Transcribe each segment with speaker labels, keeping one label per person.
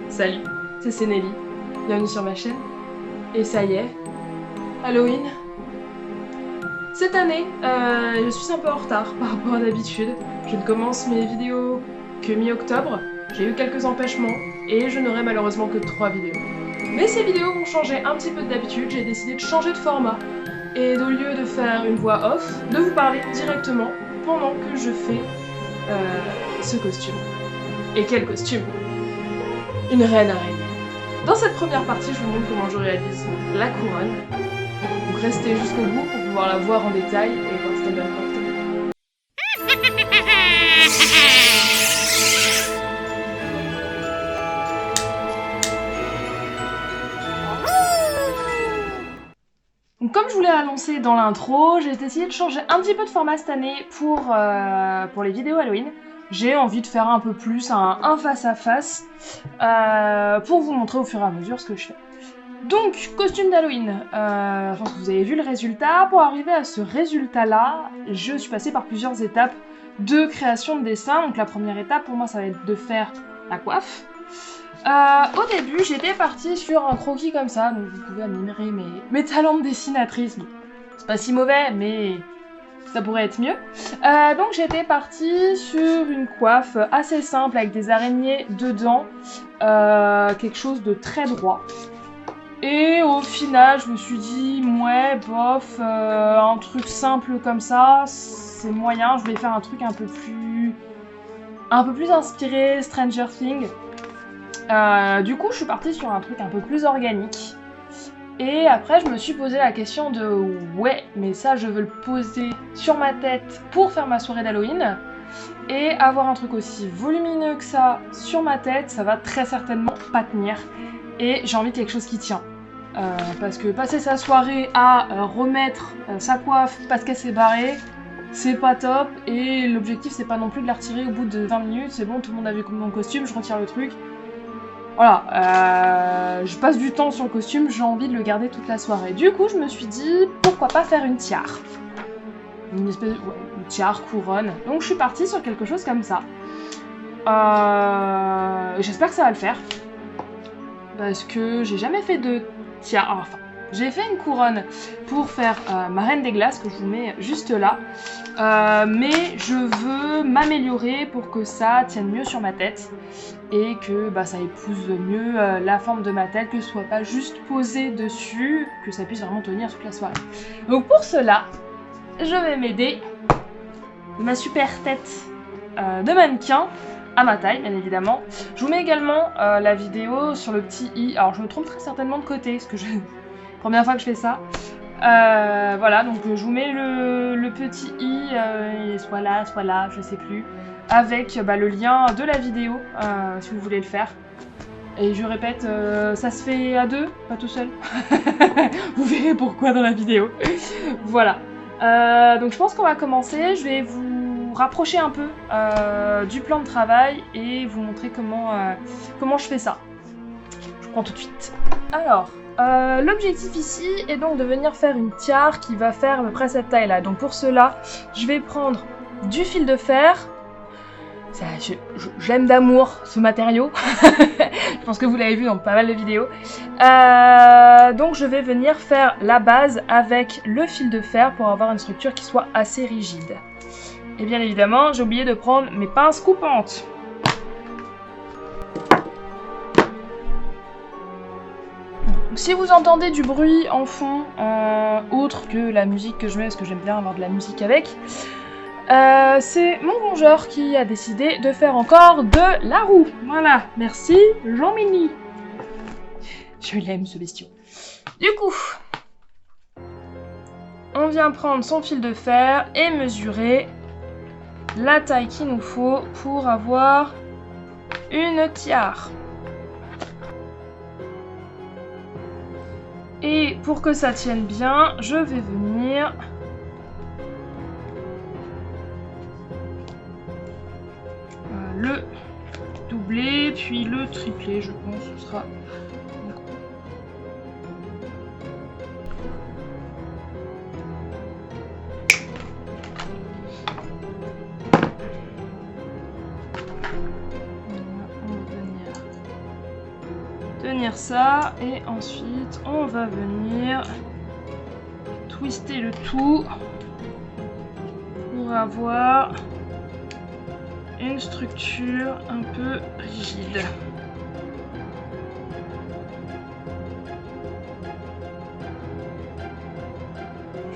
Speaker 1: Salut, c'est Nelly, bienvenue sur ma chaîne. Et ça y est, Halloween. Cette année, je suis un peu en retard par rapport à d'habitude. Je ne commence mes vidéos que mi-octobre, j'ai eu quelques empêchements et je n'aurai malheureusement que 3 vidéos. Mais ces vidéos vont changer un petit peu d'habitude, j'ai décidé de changer de format. Et au lieu de faire une voix off, de vous parler directement pendant que je fais ce costume. Et quel costume! Une reine araignée. Dans cette première partie, je vous montre comment je réalise la couronne. Donc restez jusqu'au bout pour pouvoir la voir en détail et voir ce qu'elle va apporter. Donc comme je vous l'ai annoncé dans l'intro, j'ai essayé de changer un petit peu de format cette année pour les vidéos Halloween. J'ai envie de faire un peu plus un face-à-face pour vous montrer au fur et à mesure ce que je fais. Donc, costume d'Halloween, je pense que vous avez vu le résultat. Pour arriver à ce résultat-là, je suis passée par plusieurs étapes de création de dessin. Donc la première étape pour moi, ça va être de faire la coiffe. Au début, j'étais partie sur un croquis comme ça, donc vous pouvez admirer mes talents de dessinatrice. Bon, c'est pas si mauvais, mais ça pourrait être mieux. Donc j'étais partie sur une coiffe assez simple avec des araignées dedans, quelque chose de très droit. Et au final, je me suis dit, ouais, bof, un truc simple comme ça, c'est moyen. Je voulais faire un truc un peu plus inspiré Stranger Things. Du coup, je suis partie sur un truc un peu plus organique. Et après, je me suis posé la question de ouais, mais ça, je veux le poser sur ma tête pour faire ma soirée d'Halloween. Et avoir un truc aussi volumineux que ça sur ma tête, ça va très certainement pas tenir. Et j'ai envie de quelque chose qui tient. Parce que passer sa soirée à remettre sa coiffe parce qu'elle s'est barrée, c'est pas top. Et l'objectif, c'est pas non plus de la retirer au bout de 20 minutes. C'est bon, tout le monde a vu mon costume, je retire le truc. Voilà, je passe du temps sur le costume, j'ai envie de le garder toute la soirée. Du coup, je me suis dit, pourquoi pas faire une tiare? Une espèce de une tiare, couronne. Donc je suis partie sur quelque chose comme ça. J'espère que ça va le faire. Parce que j'ai jamais fait de tiare. Enfin, j'ai fait une couronne pour faire ma reine des glaces, que je vous mets juste là. Mais je veux m'améliorer pour que ça tienne mieux sur ma tête. Et que ça épouse mieux la forme de ma tête, que ce soit pas juste posé dessus, que ça puisse vraiment tenir toute la soirée. Donc pour cela, je vais m'aider de ma super tête de mannequin, à ma taille bien évidemment. Je vous mets également la vidéo sur le petit i, alors je me trompe très certainement de côté, parce que première fois que je fais ça. Voilà, donc je vous mets le petit i, soit là, je sais plus. Avec le lien de la vidéo, si vous voulez le faire. Et je répète, ça se fait à deux, pas tout seul. Vous verrez pourquoi dans la vidéo. Voilà. Donc je pense qu'on va commencer. Je vais vous rapprocher un peu du plan de travail et vous montrer comment je fais ça. Je prends tout de suite. Alors, l'objectif ici est donc de venir faire une tiare qui va faire à peu près cette taille-là. Donc pour cela, je vais prendre du fil de fer. J'aime d'amour ce matériau, je pense que vous l'avez vu dans pas mal de vidéos. Donc je vais venir faire la base avec le fil de fer pour avoir une structure qui soit assez rigide. Et bien évidemment, j'ai oublié de prendre mes pinces coupantes. Donc, si vous entendez du bruit en fond, autre que la musique que je mets, parce que j'aime bien avoir de la musique avec, c'est mon rongeur qui a décidé de faire encore de la roue. Voilà, merci Jean-Mini. Je l'aime ce bestiau. Du coup, on vient prendre son fil de fer et mesurer la taille qu'il nous faut pour avoir une tiare. Et pour que ça tienne bien, je vais venir le doubler, puis le tripler, je pense que ce sera... venir ça, et ensuite on va venir twister le tout pour avoir une structure un peu rigide.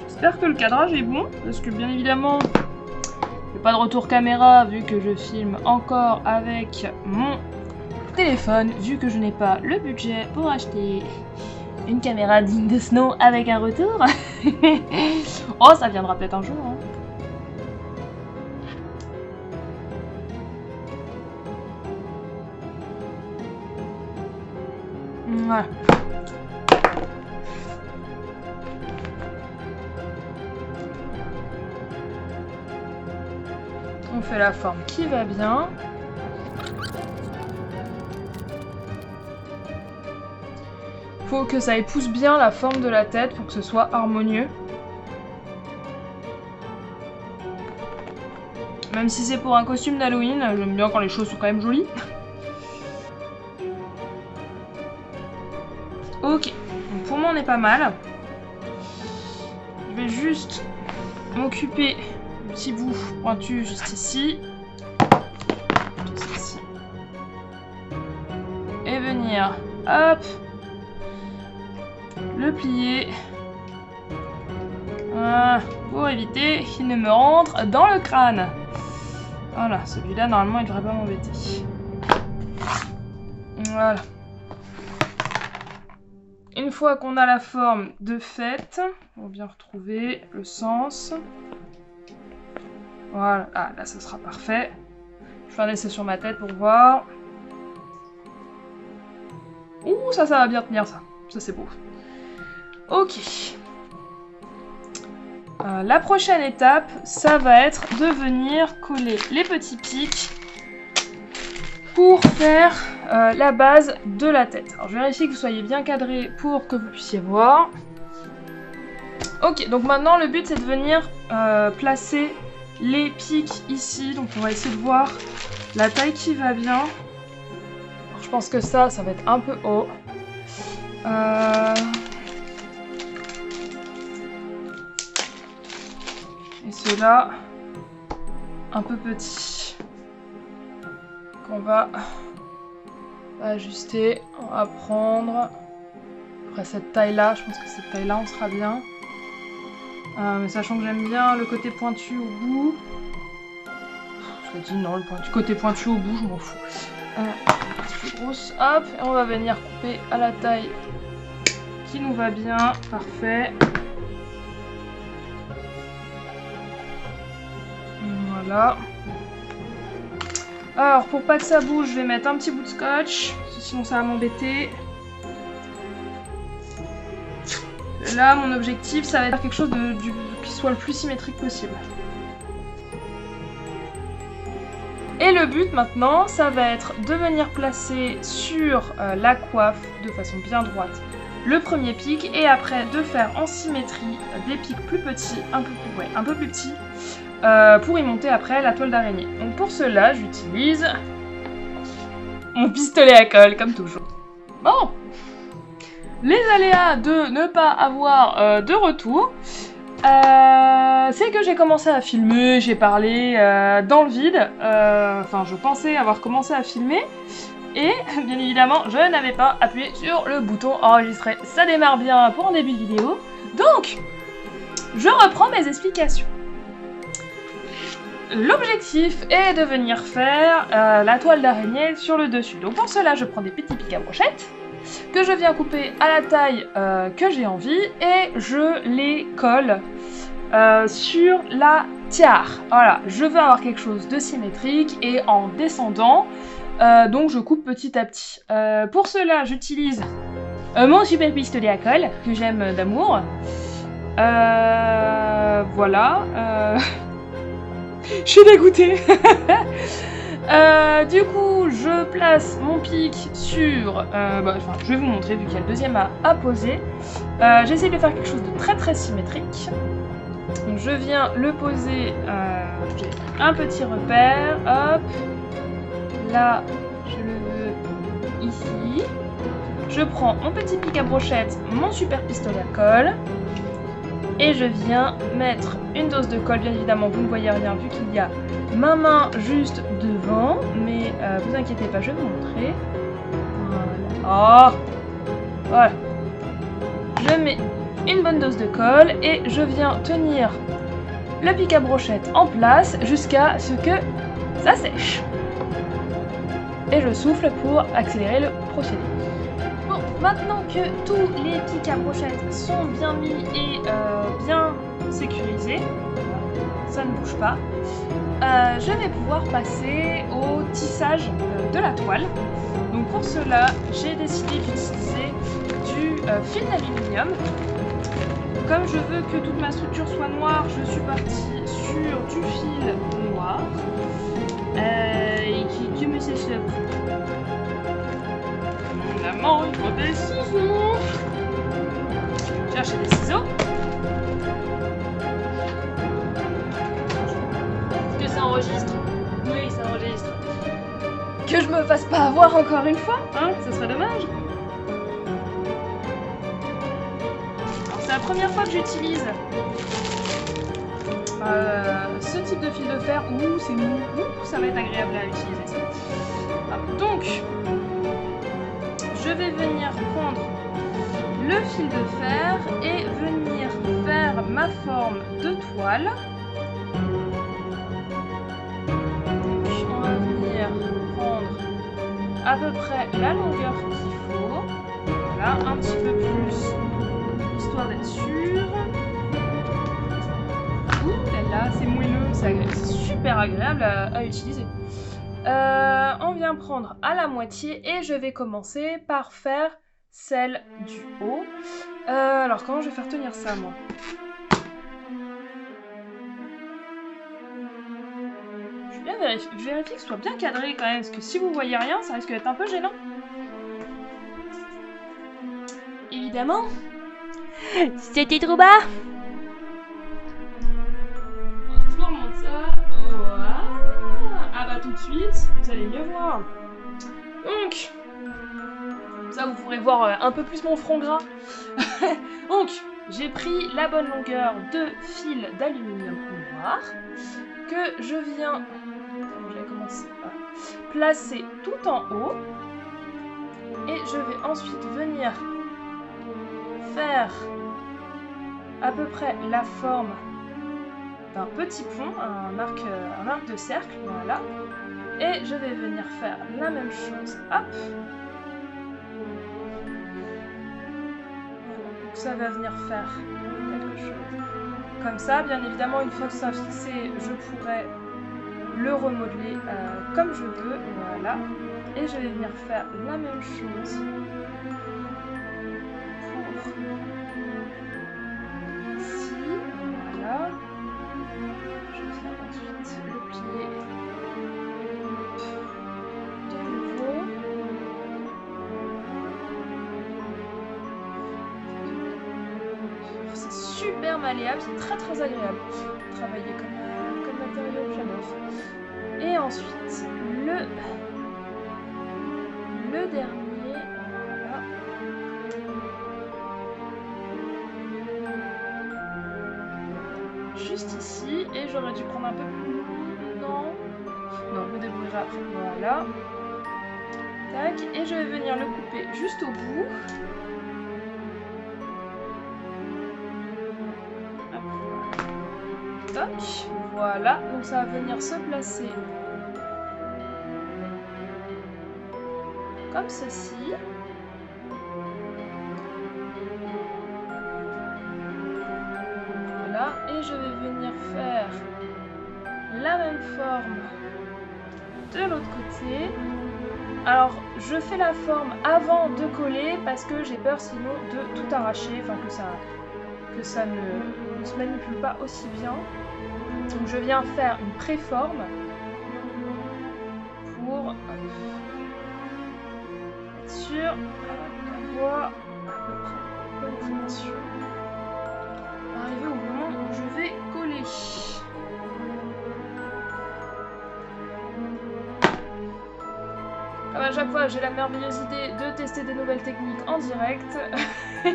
Speaker 1: J'espère que le cadrage est bon, parce que bien évidemment, il n'y a pas de retour caméra vu que je filme encore avec mon téléphone, vu que je n'ai pas le budget pour acheter une caméra digne de ce nom avec un retour. Oh, ça viendra peut-être un jour. Hein. Voilà. On fait la forme qui va bien. Faut que ça épouse bien la forme de la tête pour que ce soit harmonieux. Même si c'est pour un costume d'Halloween, j'aime bien quand les choses sont quand même jolies. Ok, donc pour moi on est pas mal. Je vais juste m'occuper du petit bout pointu juste ici. Juste ici. Et venir, hop, le plier. Voilà, pour éviter qu'il ne me rentre dans le crâne. Voilà, celui-là normalement il devrait pas m'embêter. Voilà. Une fois qu'on a la forme de faite, on va bien retrouver le sens. Voilà, ah là ça sera parfait. Je vais un essai sur ma tête pour voir. Ouh, ça va bien tenir ça. Ça c'est beau. Ok. La prochaine étape, ça va être de venir coller les petits pics pour faire la base de la tête. Alors je vérifie que vous soyez bien cadré pour que vous puissiez voir. Ok, donc maintenant le but c'est de venir placer les pics ici. Donc on va essayer de voir la taille qui va bien. Alors, je pense que ça va être un peu haut. Et ceux-là, un peu petit. Qu'on va ajuster. On va prendre après cette taille-là. Je pense que cette taille-là, on sera bien. Mais sachant que j'aime bien le côté pointu au bout. Je dis non, le côté pointu au bout, je m'en fous. Plus grosse, hop, et on va venir couper à la taille qui nous va bien. Parfait. Voilà. Alors, pour pas que ça bouge, je vais mettre un petit bout de scotch, sinon ça va m'embêter. Là, mon objectif, ça va être quelque chose qui soit le plus symétrique possible. Et le but maintenant, ça va être de venir placer sur la coiffe de façon bien droite le premier pic et après de faire en symétrie des pics plus petits, un peu plus petits, pour y monter après la toile d'araignée. Donc pour cela, j'utilise mon pistolet à colle, comme toujours. Bon, les aléas de ne pas avoir de retour, c'est que j'ai commencé à filmer, j'ai parlé dans le vide, enfin je pensais avoir commencé à filmer, et bien évidemment je n'avais pas appuyé sur le bouton enregistrer. Ça démarre bien pour un début de vidéo, donc je reprends mes explications. L'objectif est de venir faire la toile d'araignée sur le dessus. Donc pour cela, je prends des petits pics à brochette que je viens couper à la taille que j'ai envie et je les colle sur la tiare. Voilà, je veux avoir quelque chose de symétrique et en descendant, donc je coupe petit à petit. Pour cela, j'utilise mon super pistolet à colle que j'aime d'amour. Voilà. Je suis dégoûtée. Du coup, je place mon pic sur... je vais vous montrer vu qu'il y a le deuxième à poser. J'essaie de faire quelque chose de très très symétrique. Donc je viens le poser, j'ai un petit repère, hop. Là, je le veux ici. Je prends mon petit pic à brochette, mon super pistolet à colle. Et je viens mettre une dose de colle. Bien évidemment, vous ne voyez rien vu qu'il y a ma main juste devant. Mais vous inquiétez pas, je vais vous montrer. Voilà. Oh, voilà. Je mets une bonne dose de colle et je viens tenir le pic à brochette en place jusqu'à ce que ça sèche. Et je souffle pour accélérer le procédé. Bon, maintenant que tous les pics à brochette sont bien mis et bien sécurisés, ça ne bouge pas, je vais pouvoir passer au tissage de la toile. Donc pour cela, j'ai décidé d'utiliser du fil d'aluminium. Comme je veux que toute ma structure soit noire, je suis partie sur du fil noir et qui me sèche le bras. Évidemment, il faut des ciseaux. Cherchez des ciseaux. Est-ce que ça enregistre? Oui, ça enregistre. Que je me fasse pas avoir encore une fois, hein? Ça serait dommage. C'est la première fois que j'utilise ce type de fil de fer. Ouh, c'est mou. Ouh, ça va être agréable à utiliser ça. Donc, je vais venir prendre le fil de fer et venir faire ma forme de toile. Donc, on va venir prendre à peu près la longueur qu'il faut. Voilà, un petit peu plus. Histoire d'être sûr. Ouh là, c'est moelleux, c'est super agréable à utiliser. On vient prendre à la moitié et je vais commencer par faire celle du haut. Alors comment je vais faire tenir ça moi? Je vais vérifier que ce soit bien cadré quand même, parce que si vous voyez rien, ça risque d'être un peu gênant. Évidemment. C'était trop bas. Je vous remonte ça. Voilà. Ah bah tout de suite, vous allez mieux voir. Donc, ça vous pourrez voir un peu plus mon front gras. Donc, j'ai pris la bonne longueur de fil d'aluminium noir que je viens, je vais commencer à placer tout en haut. Et je vais ensuite venir faire à peu près la forme d'un petit pont, un arc de cercle, voilà. Et je vais venir faire la même chose, hop. Donc ça va venir faire quelque chose comme ça. Bien évidemment, une fois que ça a fixé, je pourrais le remodeler comme je veux, voilà. Et je vais venir faire la même chose pour ici, voilà. Je viens ensuite le plier de nouveau. C'est super malléable, c'est très agréable de travailler comme matériau, j'adore. Et ensuite, le dernier, voilà. Juste ici, et j'aurais dû prendre un peu plus... Non, je me débrouillerai après. Voilà. Tac, et je vais venir le couper juste au bout. Hop, voilà. Toc, voilà. Donc ça va venir se placer comme ceci. Voilà, et je vais venir faire la même forme de l'autre côté. Alors, je fais la forme avant de coller parce que j'ai peur sinon de tout arracher, enfin que ça ne se manipule pas aussi bien. Donc je viens faire une préforme pour être sûr d'avoir à peu près la bonne dimension. Arrivé au moment où je vais coller. Comme à chaque fois, j'ai la merveilleuse idée de tester des nouvelles techniques en direct. Je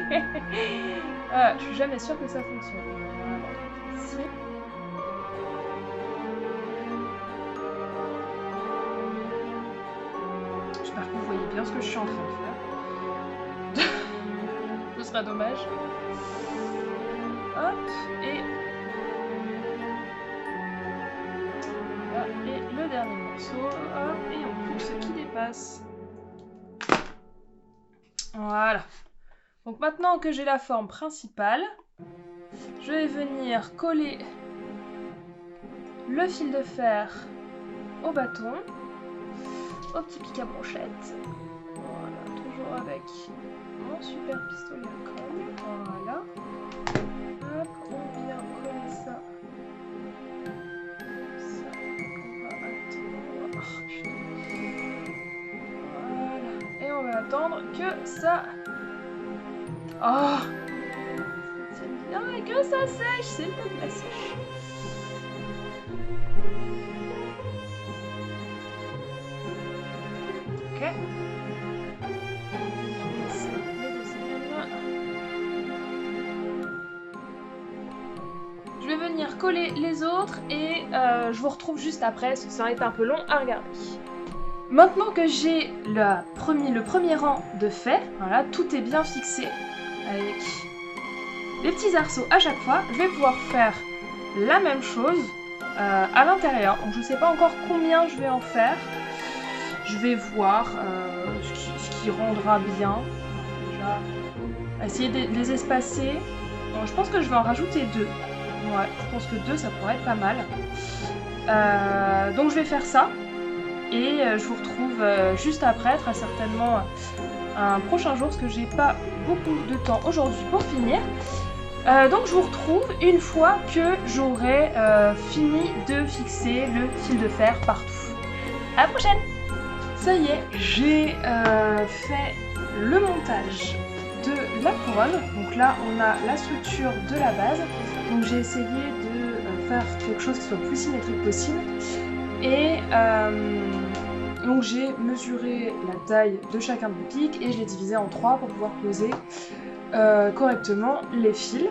Speaker 1: suis jamais sûre que ça fonctionne. Voilà. Ici. J'espère que vous voyez bien ce que je suis en train de faire. Ce sera dommage. Hop, et... Voilà, et le dernier morceau, hop, et on pousse ce qui dépasse. Voilà. Donc maintenant que j'ai la forme principale, je vais venir coller le fil de fer au bâton, au petit pic à brochette. Voilà, toujours avec mon super pistolet à colle. Voilà. Hop, on vient coller ça. Ça, on va attendre. Oh, putain. Voilà. Et on va attendre que ça... Oh, c'est bien et que ça sèche, c'est le temps de la sèche. Ok. Je vais venir coller les autres et je vous retrouve juste après, parce que ça va être un peu long à regarder. Maintenant que j'ai le premier rang de fait, voilà, tout est bien fixé avec les petits arceaux à chaque fois, je vais pouvoir faire la même chose à l'intérieur. Donc je ne sais pas encore combien je vais en faire. Je vais voir ce qui rendra bien. Déjà, essayer de les espacer. Bon, je pense que je vais en rajouter 2. Ouais, je pense que 2 ça pourrait être pas mal. Donc je vais faire ça. Et je vous retrouve juste après, très certainement un prochain jour, parce que j'ai pas beaucoup de temps aujourd'hui pour finir. Donc je vous retrouve une fois que j'aurai fini de fixer le fil de fer partout. À la prochaine! Ça y est, j'ai fait le montage de la couronne. Donc là, on a la structure de la base. Donc j'ai essayé de faire quelque chose qui soit le plus symétrique possible. Et donc j'ai mesuré la taille de chacun des pics et je l'ai divisé en 3 pour pouvoir poser correctement les fils.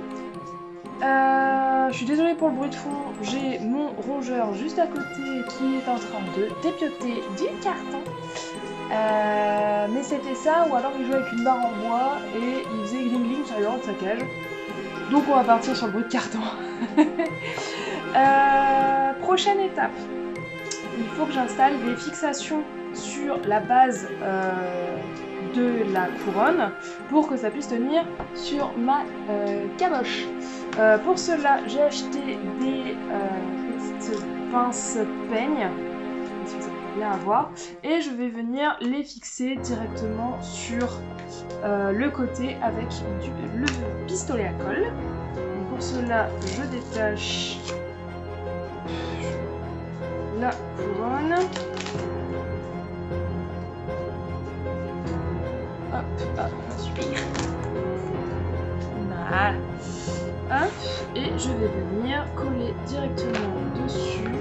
Speaker 1: Je suis désolée pour le bruit de fond, j'ai mon rongeur juste à côté qui est en train de dépioter du carton. Mais c'était ça, ou alors il jouait avec une barre en bois et il faisait gling gling sur les rangs de sa cage. Donc on va partir sur le bruit de carton. Prochaine étape. Il faut que j'installe des fixations sur la base de la couronne pour que ça puisse tenir sur ma caboche. Pour cela, j'ai acheté des petites pinces peignes, si vous allez bien avoir, et je vais venir les fixer directement sur le côté avec le pistolet à colle. Donc pour cela, je détache la couronne. Hop, hop, super. Voilà. Hop, et je vais venir coller directement dessus.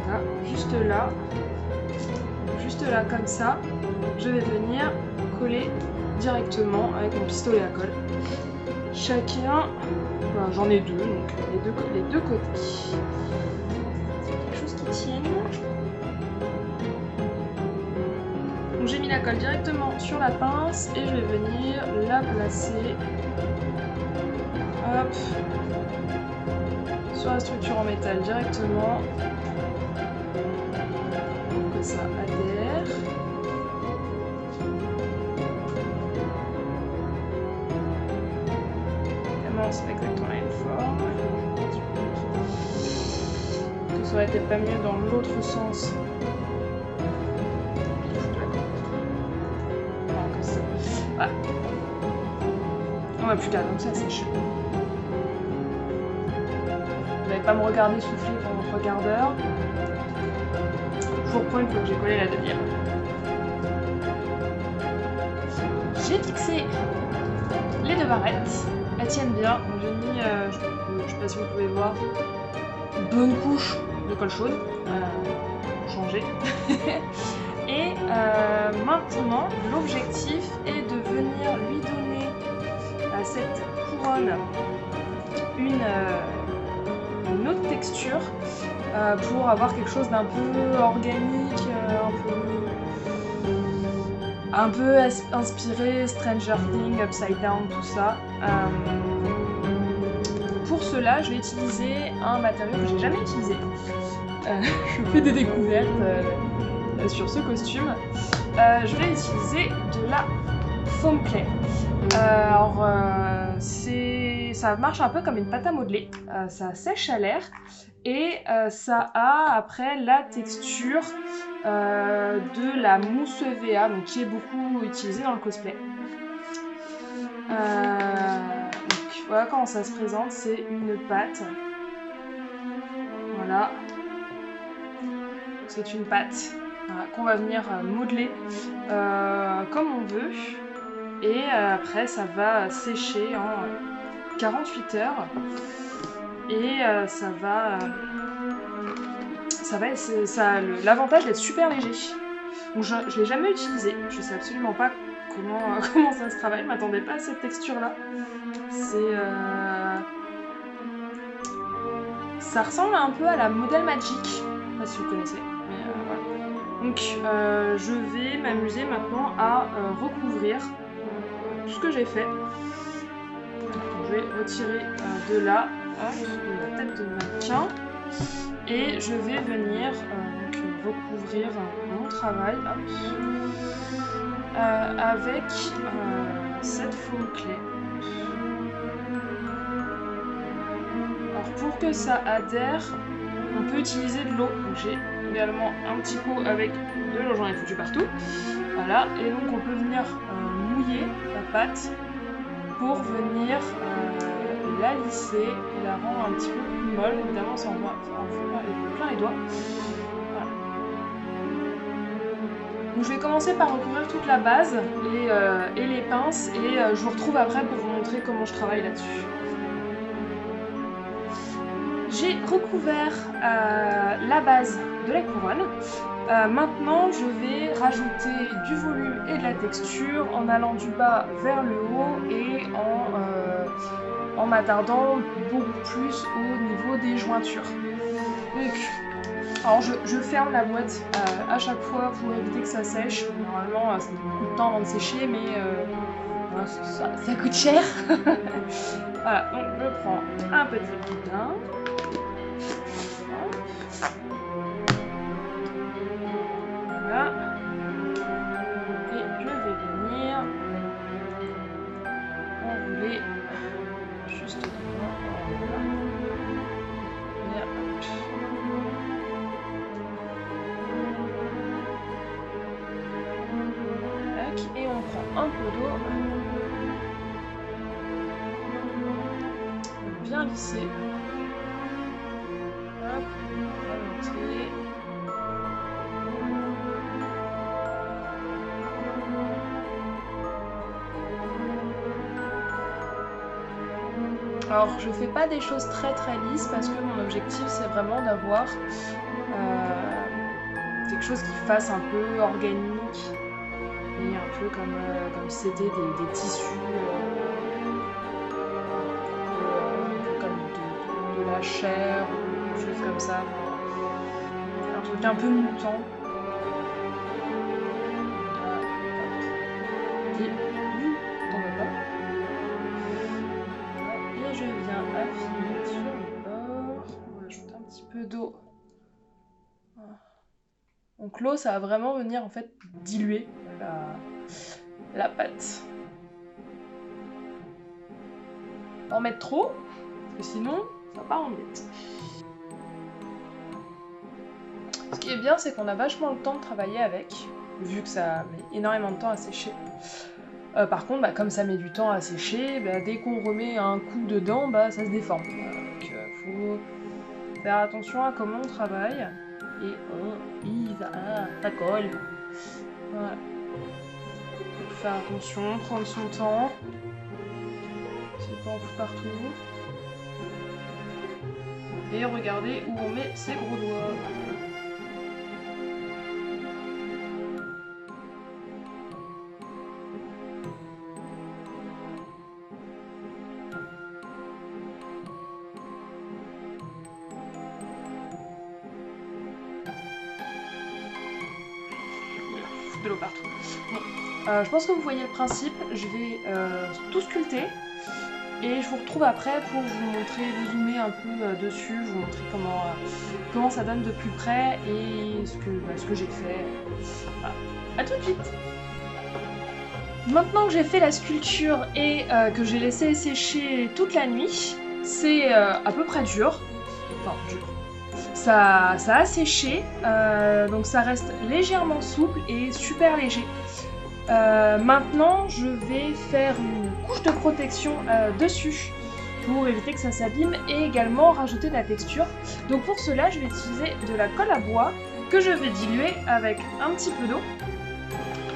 Speaker 1: Voilà, juste là comme ça. Je vais venir coller directement avec mon pistolet à colle. Chacun, ben, j'en ai 2, donc les deux côtés. C'est quelque chose qui tienne. Donc j'ai mis la colle directement sur la pince et je vais venir la placer, hop, sur la structure en métal directement, pour que ça adhère. Évidemment, c'est pas exactement la même forme. Que ça aurait été pas mieux dans l'autre sens. Voilà. On va plus tard, donc ça sèche. Vous n'allez pas me regarder souffler pendant 3 quarts d'heure. Je vous reprends une fois que j'ai collé la deuxième. J'ai fixé les 2 barrettes. Elles tiennent bien. J'ai mis, je sais pas si vous pouvez voir, une bonne couche de colle chaude, changer. Et maintenant, l'objectif est de venir lui donner à cette couronne une autre texture pour avoir quelque chose d'un peu organique, un peu inspiré Stranger Things, Upside Down, tout ça. Pour cela, je vais utiliser un matériau que j'ai jamais utilisé. Je fais des découvertes sur ce costume. Je vais utiliser de la foam clay. Alors, ça marche un peu comme une pâte à modeler. Ça sèche à l'air et ça a après la texture de la mousse EVA, donc qui est beaucoup utilisée dans le cosplay. Donc voilà comment ça se présente, c'est une pâte. Voilà. C'est une pâte qu'on va venir modeler comme on veut. Et après, ça va sécher en 48 heures. Et l'avantage d'être super léger. Donc je ne l'ai jamais utilisé. Je sais absolument pas comment ça se travaille. Je m'attendais pas à cette texture-là. Ça ressemble un peu à la Model Magic. Je sais pas si vous connaissez. Mais voilà. Donc je vais m'amuser maintenant à recouvrir tout ce que j'ai fait. Donc, je vais retirer de là, de la tête de mannequin, et je vais venir recouvrir mon travail avec cette foam clay. Alors pour que ça adhère, on peut utiliser de l'eau. Donc j'ai également un petit pot avec de l'eau, j'en ai foutu partout. Voilà, et donc on peut venir mouiller la pâte pour venir la lisser et la rendre un petit peu plus molle. Évidemment, ça en fait plein les doigts. Voilà. Donc je vais commencer par recouvrir toute la base et les pinces, et je vous retrouve après pour vous montrer comment je travaille là-dessus. J'ai recouvert la base de la couronne. Maintenant, je vais rajouter du volume et de la texture en allant du bas vers le haut et en m'attardant beaucoup plus au niveau des jointures. Donc, alors je ferme la boîte à chaque fois pour éviter que ça sèche. Normalement, ça met beaucoup de temps avant de sécher, mais ça coûte cher. Voilà, donc je prends un petit boudin. Voilà. Et je vais venir enrouler juste devant. Et on prend un peu d'eau. Bien lisser. Hop, remonter. Alors je fais pas des choses très lisses parce que mon objectif c'est vraiment d'avoir quelque chose qui fasse un peu organique et un peu comme si c'était des tissus, un peu comme de la chair ou quelque chose comme ça. Un truc un peu mutant. Et je viens affiner sur le bord. On va ajouter un petit peu d'eau. Donc l'eau, ça va vraiment venir en fait diluer la pâte. Pas en mettre trop, parce que sinon, ça part en miettes. Ce qui est bien, c'est qu'on a vachement le temps de travailler avec, vu que ça met énormément de temps à sécher. Par contre, comme ça met du temps à sécher, dès qu'on remet un coup dedans, ça se déforme. Donc faut faire attention à comment on travaille. Et ça colle. Voilà. Faut faire attention, prendre son temps. C'est pas en foutre partout. Et regardez où on met ses gros doigts. De l'eau partout. Bon. Je pense que vous voyez le principe. Je vais tout sculpter. Et je vous retrouve après pour vous montrer, vous zoomer un peu dessus, vous montrer comment ça donne de plus près et ce que j'ai fait. Voilà. A tout de suite. Maintenant que j'ai fait la sculpture et que j'ai laissé sécher toute la nuit, c'est à peu près dur. Enfin, dur. Ça a séché, donc ça reste légèrement souple et super léger. Maintenant, je vais faire une couche de protection dessus pour éviter que ça s'abîme et également rajouter de la texture. Donc pour cela, je vais utiliser de la colle à bois que je vais diluer avec un petit peu d'eau.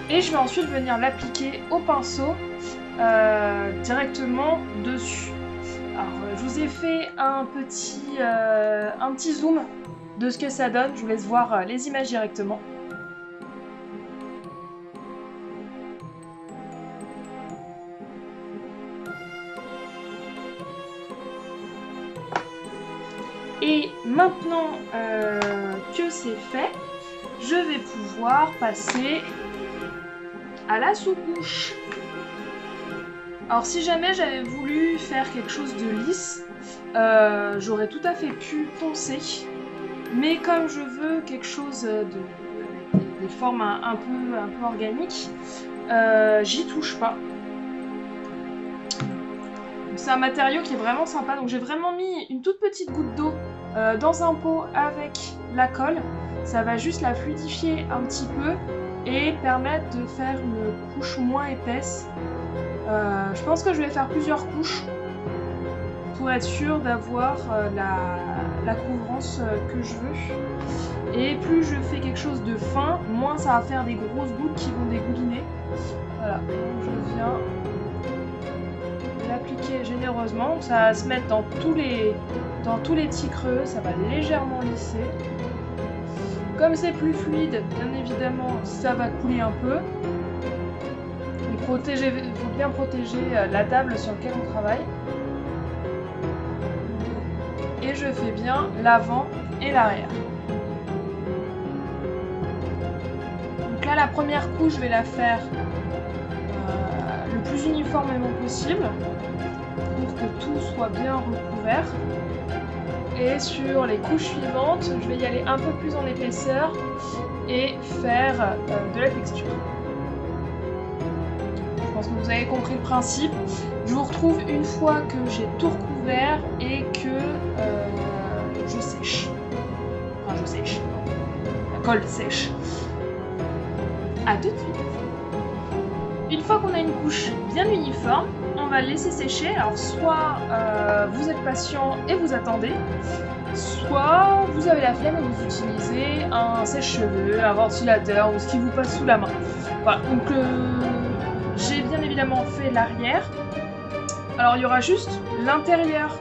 Speaker 1: Et je vais ensuite venir l'appliquer au pinceau directement dessus. Alors, je vous ai fait un petit zoom de ce que ça donne. Je vous laisse voir les images directement. Et maintenant que c'est fait, je vais pouvoir passer à la sous-couche. Alors si jamais j'avais voulu faire quelque chose de lisse, j'aurais tout à fait pu poncer. Mais comme je veux quelque chose des formes un peu organiques, j'y touche pas. C'est un matériau qui est vraiment sympa, donc j'ai vraiment mis une toute petite goutte d'eau dans un pot avec la colle. Ça va juste la fluidifier un petit peu et permettre de faire une couche moins épaisse. Je pense que je vais faire plusieurs couches pour être sûr d'avoir la couvrance que je veux. Et plus je fais quelque chose de fin, moins ça va faire des grosses gouttes qui vont dégouliner. Voilà, donc je viens l'appliquer généreusement, ça va se mettre dans tous les petits creux, ça va légèrement lisser. Comme c'est plus fluide, bien évidemment, ça va couler un peu. Il faut bien protéger la table sur laquelle on travaille. Et je fais bien l'avant et l'arrière. Donc là, la première couche, je vais la faire le plus uniformément possible pour que tout soit bien recouvert. Et sur les couches suivantes, je vais y aller un peu plus en épaisseur et faire de la texture. Je pense que vous avez compris le principe. Je vous retrouve une fois que j'ai tout recouvert et que je sèche. Enfin, je sèche. La colle sèche. A tout de suite. Une fois qu'on a une couche bien uniforme, on va le laisser sécher. Alors soit vous êtes patient et vous attendez, soit vous avez la flemme et vous utilisez un sèche-cheveux, un ventilateur ou ce qui vous passe sous la main. Voilà, donc j'ai bien évidemment fait l'arrière. Alors il y aura juste l'intérieur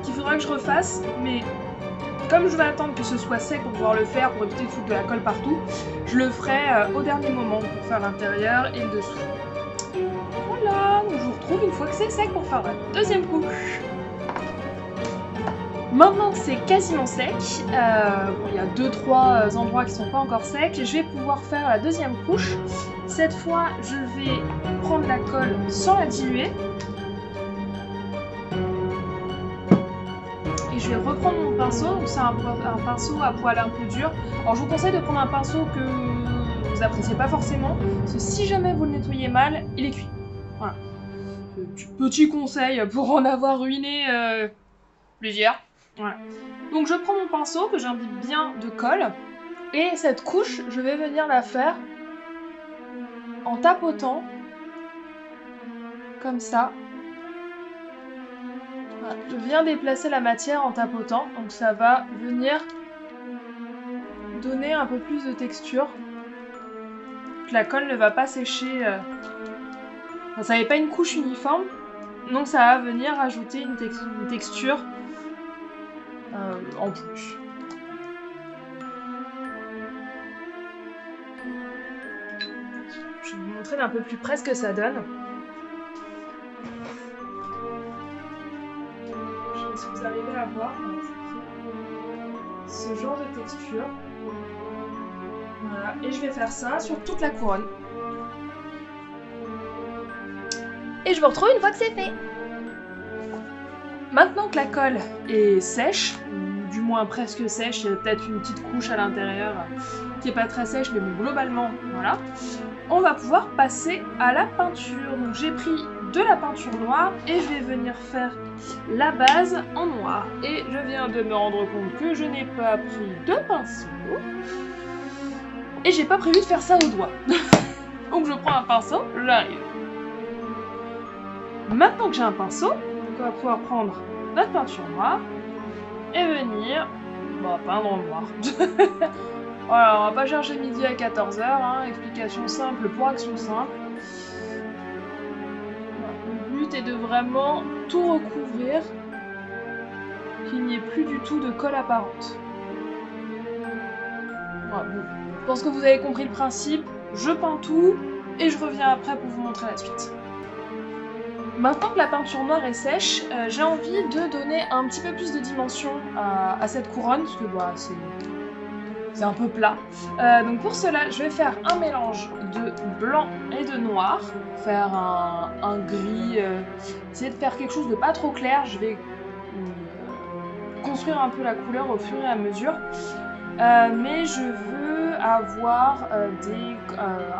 Speaker 1: qu'il faudra que je refasse, mais comme je vais attendre que ce soit sec pour pouvoir le faire, pour éviter de foutre de la colle partout, je le ferai au dernier moment pour faire l'intérieur et le dessous. Voilà, donc je vous retrouve une fois que c'est sec pour faire la deuxième couche. Maintenant que c'est quasiment sec, il y a 2-3 endroits qui sont pas encore secs, je vais pouvoir faire la deuxième couche. Cette fois, je vais prendre la colle sans la diluer. Et je vais reprendre mon pinceau, donc c'est un pinceau à poil un peu dur. Alors je vous conseille de prendre un pinceau que vous appréciez pas forcément, parce que si jamais vous le nettoyez mal, il est cuit. Voilà. Petit conseil pour en avoir ruiné plusieurs. Voilà. Donc je prends mon pinceau que j'imbibe bien de colle, et cette couche, je vais venir la faire en tapotant, comme ça. Voilà. Je viens déplacer la matière en tapotant, donc ça va venir donner un peu plus de texture. La colle ne va pas sécher. Enfin, ça n'est pas une couche uniforme, donc ça va venir ajouter une texture en plus. Je vais vous montrer d'un peu plus près ce que ça donne. Je sais pas si vous arrivez à voir ce genre de texture. Voilà, et je vais faire ça sur toute la couronne. Et je vous retrouve une fois que c'est fait. Maintenant que la colle est sèche, ou du moins presque sèche, il y a peut-être une petite couche à l'intérieur qui est pas très sèche, mais bon, globalement, voilà. On va pouvoir passer à la peinture. Donc j'ai pris de la peinture noire et je vais venir faire la base en noir. Et je viens de me rendre compte que je n'ai pas pris de pinceau. Et j'ai pas prévu de faire ça au doigt. Donc je prends un pinceau, j'arrive. Maintenant que j'ai un pinceau, on va pouvoir prendre notre peinture noire et venir peindre en noir. Voilà, on va pas chercher midi à 14h, hein, explication simple pour action simple. Le but est de vraiment tout recouvrir, qu'il n'y ait plus du tout de colle apparente. Voilà, bon. Je pense que vous avez compris le principe, je peins tout et je reviens après pour vous montrer la suite. Maintenant que la peinture noire est sèche, j'ai envie de donner un petit peu plus de dimension à cette couronne, parce que c'est un peu plat. Donc pour cela, je vais faire un mélange de blanc et de noir, faire un gris, essayer de faire quelque chose de pas trop clair. Je vais construire un peu la couleur au fur et à mesure, mais je veux avoir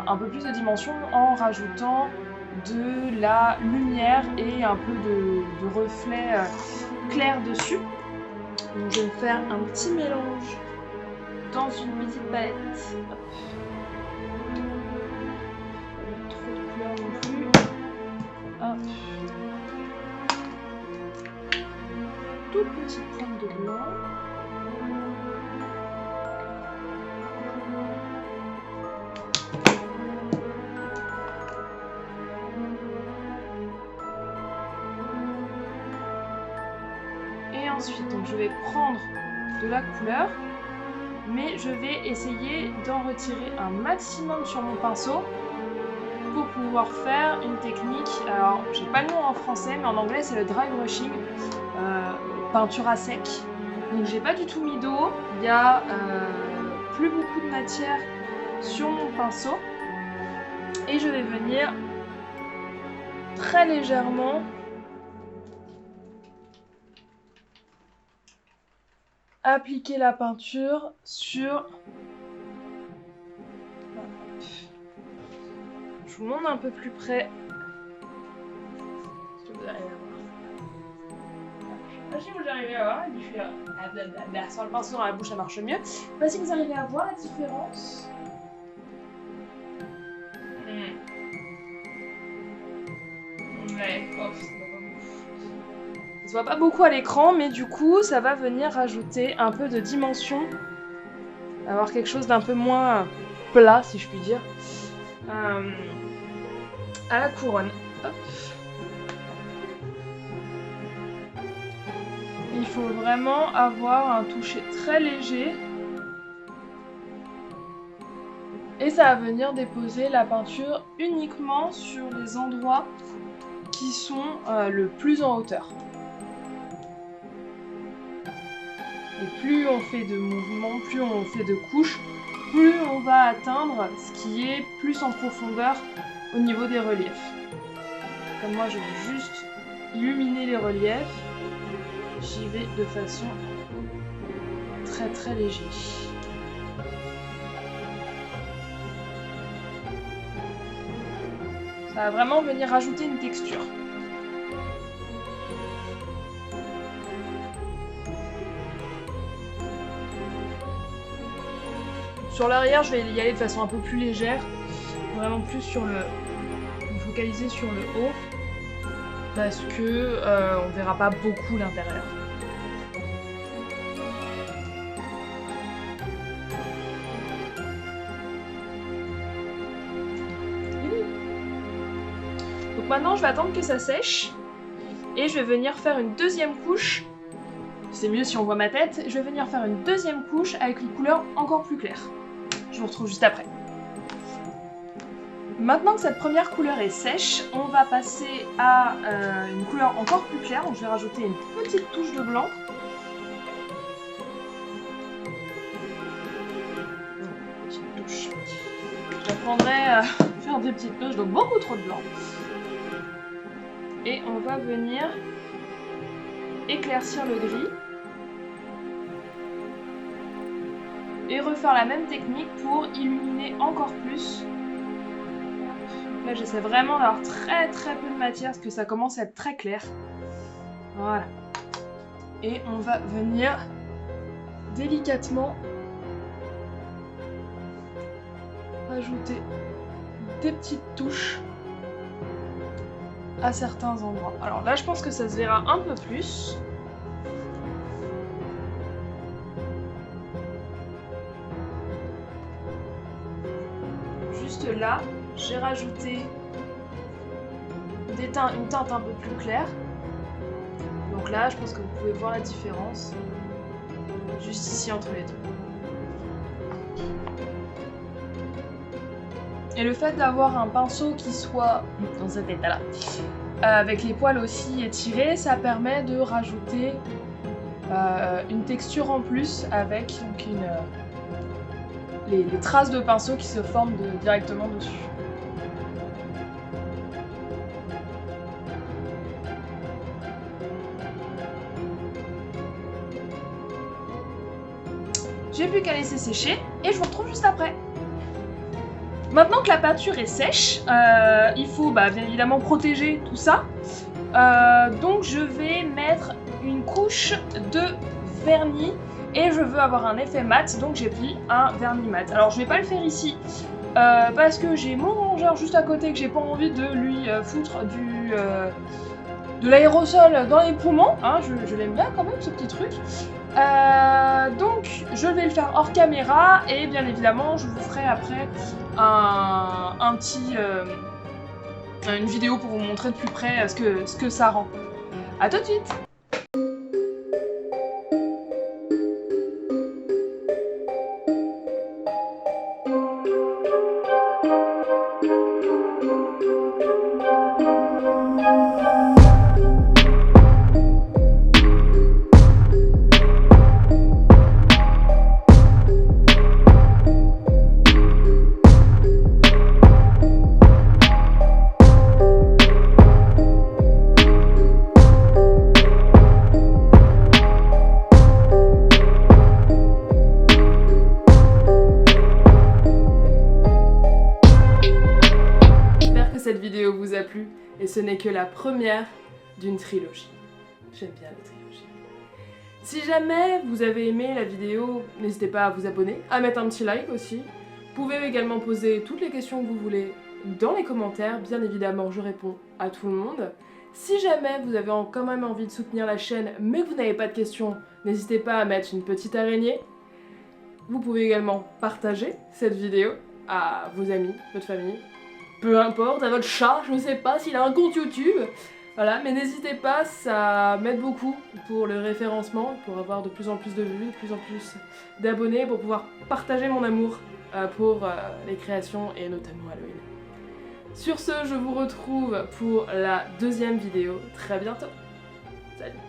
Speaker 1: un peu plus de dimension en rajoutant de la lumière et un peu de reflet clair dessus. Donc je vais faire un petit mélange dans une petite palette. Hop. Pas trop de couleur non plus. Hop. Toute petite pointe de blanc. Et ensuite, donc, je vais prendre de la couleur, mais je vais essayer d'en retirer un maximum sur mon pinceau pour pouvoir faire une technique. Alors, j'ai pas le nom en français, mais en anglais, c'est le dry brushing, peinture à sec. Donc, j'ai pas du tout mis d'eau, il y a plus beaucoup de matière sur mon pinceau, et je vais venir très légèrement appliquer la peinture sur... Je vous montre un peu plus près. Si vous arrivez à voir. Je sais pas si vous arrivez à voir, et puis je fais sur le pinceau dans la bouche, ça marche mieux. Je sais pas si vous arrivez à voir la différence. Ouais, ça se voit pas beaucoup à l'écran, mais du coup, ça va venir rajouter un peu de dimension. Avoir quelque chose d'un peu moins plat, si je puis dire, à la couronne. Hop. Il faut vraiment avoir un toucher très léger. Et ça va venir déposer la peinture uniquement sur les endroits qui sont le plus en hauteur. Et plus on fait de mouvements, plus on fait de couches, plus on va atteindre ce qui est plus en profondeur au niveau des reliefs. Comme moi, je vais juste illuminer les reliefs. J'y vais de façon très très légère. Ça va vraiment venir rajouter une texture. Sur l'arrière, je vais y aller de façon un peu plus légère, vraiment plus sur me focaliser sur le haut, parce que on verra pas beaucoup l'intérieur. Donc maintenant, je vais attendre que ça sèche et je vais venir faire une deuxième couche c'est mieux si on voit ma tête. Je vais venir faire une deuxième couche avec une couleur encore plus claire. Je vous retrouve juste après. Maintenant que cette première couleur est sèche, on va passer à une couleur encore plus claire. Donc je vais rajouter une petite touche de blanc. Petite touche. J'apprendrai à faire des petites touches, donc beaucoup trop de blanc. Et on va venir éclaircir le gris. Et refaire la même technique pour illuminer encore plus. Là, j'essaie vraiment d'avoir très peu de matière parce que ça commence à être très clair. Voilà. Et on va venir délicatement rajouter des petites touches à certains endroits. Alors là, je pense que ça se verra un peu plus. Juste là, j'ai rajouté une teinte un peu plus claire. Donc là, je pense que vous pouvez voir la différence. Juste ici entre les deux. Et le fait d'avoir un pinceau qui soit dans cet état-là, avec les poils aussi étirés, ça permet de rajouter une texture en plus avec donc, les traces de pinceau qui se forment directement dessus. J'ai plus qu'à laisser sécher et je vous retrouve juste après. Maintenant que la peinture est sèche, il faut bien évidemment protéger tout ça. Donc je vais mettre une couche de vernis et je veux avoir un effet mat, donc j'ai pris un vernis mat. Alors je vais pas le faire ici parce que j'ai mon rongeur juste à côté que j'ai pas envie de lui foutre de l'aérosol dans les poumons. Hein, je l'aime bien quand même ce petit truc. Donc je vais le faire hors caméra et bien évidemment je vous ferai après une vidéo pour vous montrer de plus près ce que ça rend. A tout de suite. Cette vidéo vous a plu et ce n'est que la première d'une trilogie. J'aime bien les trilogies. Si jamais vous avez aimé la vidéo, n'hésitez pas à vous abonner, à mettre un petit like aussi. Vous pouvez également poser toutes les questions que vous voulez dans les commentaires, bien évidemment je réponds à tout le monde. Si jamais vous avez quand même envie de soutenir la chaîne mais que vous n'avez pas de questions, n'hésitez pas à mettre une petite araignée. Vous pouvez également partager cette vidéo à vos amis, votre famille, peu importe, à votre chat, je ne sais pas s'il a un compte YouTube. Voilà, mais n'hésitez pas, ça m'aide beaucoup pour le référencement, pour avoir de plus en plus de vues, de plus en plus d'abonnés, pour pouvoir partager mon amour pour les créations et notamment Halloween. Sur ce, je vous retrouve pour la deuxième vidéo très bientôt. Salut!